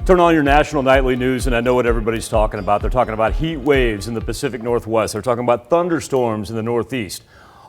Turn on your national nightly news and I know what everybody's talking about. They're talking about heat waves in the Pacific Northwest. They're talking about thunderstorms in the Northeast.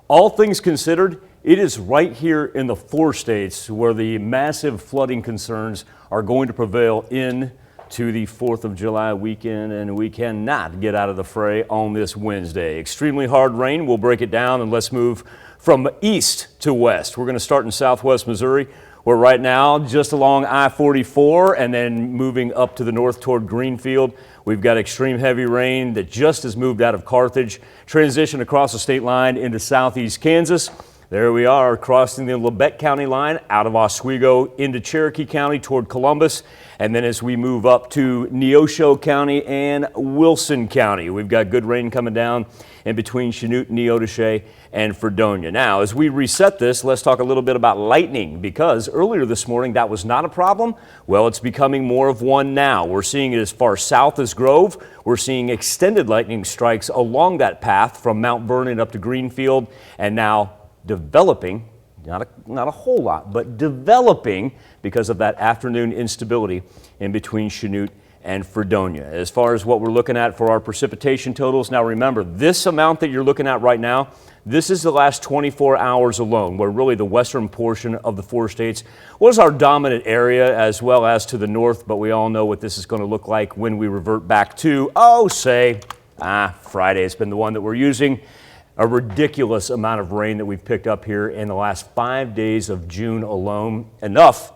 All things considered, it is right here in the 4 states where the massive flooding concerns are going to prevail into the 4th of July weekend, and we cannot get out of the fray on this Wednesday. Extremely hard rain. We'll break it down, and let's move from east to west. We're going to start in southwest Missouri. We're right now just along I-44 and then moving up to the north toward Greenfield. We've got extreme heavy rain that just has moved out of Carthage, transitioned across the state line into southeast Kansas. There we are crossing the Labette County line out of Oswego into Cherokee County toward Columbus. And then as we move up to Neosho County and Wilson County, we've got good rain coming down in between Chanute, Neodesha, and Fredonia. Now, as we reset this, let's talk a little bit about lightning, because earlier this morning that was not a problem. Well, it's becoming more of one now. We're seeing it as far south as Grove. We're seeing extended lightning strikes along that path from Mount Vernon up to Greenfield, and now developing, not a whole lot, but developing because of that afternoon instability in between Chanute and Fredonia. As far as what we're looking at for our precipitation totals, now remember, this amount that you're looking at right now, this is the last 24 hours alone, where really the western portion of the 4 states was our dominant area, as well as to the north, but we all know what this is going to look like when we revert back to, Friday. It's been the one that we're using. A ridiculous amount of rain that we've picked up here in the last 5 days of June alone. Enough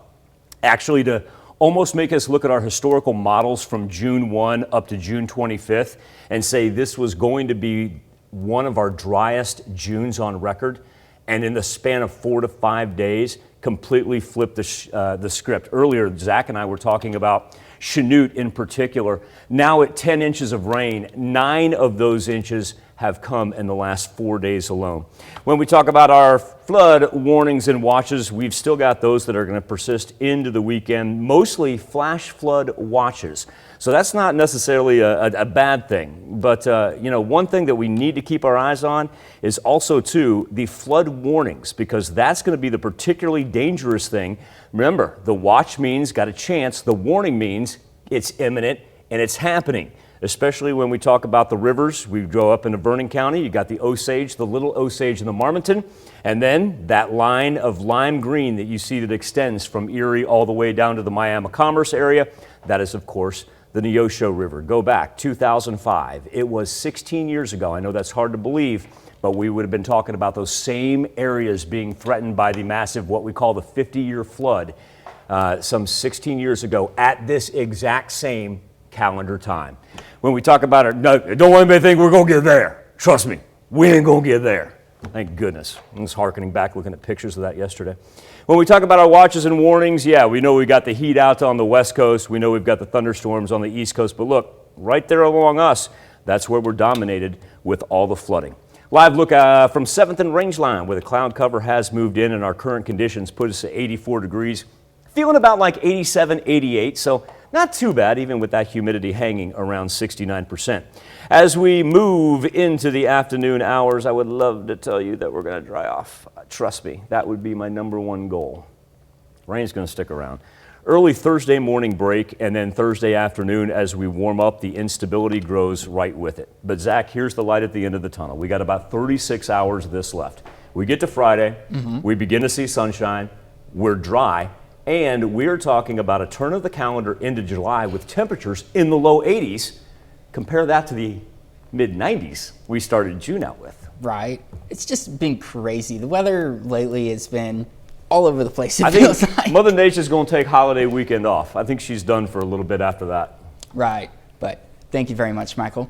actually to almost make us look at our historical models from June 1 up to June 25th and say this was going to be one of our driest Junes on record. And in the span of 4 to 5 days, completely flipped the script. Earlier, Zach and I were talking about Chanute in particular. Now at 10 inches of rain, 9 of those inches have come in the last 4 days alone. When we talk about our flood warnings and watches, we've still got those that are going to persist into the weekend, mostly flash flood watches. So that's not necessarily a bad thing. But, one thing that we need to keep our eyes on is also, too, the flood warnings, because that's going to be the particularly dangerous thing. Remember, the watch means got a chance. The warning means it's imminent and it's happening. Especially when we talk about the rivers. We go up into Vernon County, you got the Osage, the Little Osage, and the Marmonton, and then that line of lime green that you see that extends from Erie all the way down to the Miami Commerce area. That is, of course, the Neosho River. Go back, 2005. It was 16 years ago. I know that's hard to believe, but we would have been talking about those same areas being threatened by the massive, what we call the 50-year flood, some 16 years ago at this exact same calendar time. When we talk about it, no, don't want anybody to think we're going to get there. Trust me, we ain't going to get there. Thank goodness. I was hearkening back, looking at pictures of that yesterday. When we talk about our watches and warnings, yeah, we know we got the heat out on the west coast. We know we've got the thunderstorms on the east coast. But look, right there along us, that's where we're dominated with all the flooding. Live look from 7th and Rangeline, where the cloud cover has moved in and our current conditions put us at 84 degrees. Feeling about like 87, 88, so not too bad, even with that humidity hanging around 69%. As we move into the afternoon hours, I would love to tell you that we're going to dry off. Trust me, that would be my #1 goal. Rain's going to stick around. Early Thursday morning break, and then Thursday afternoon as we warm up, the instability grows right with it. But Zach, here's the light at the end of the tunnel. We got about 36 hours of this left. We get to Friday, we begin to see sunshine, we're dry, and we're talking about a turn of the calendar into July with temperatures in the low 80s. Compare that to the mid-90s we started June out with. Right. It's just been crazy. The weather lately has been all over the place. I think Mother Nature's going to take holiday weekend off. I think she's done for a little bit after that. Right. But thank you very much, Michael.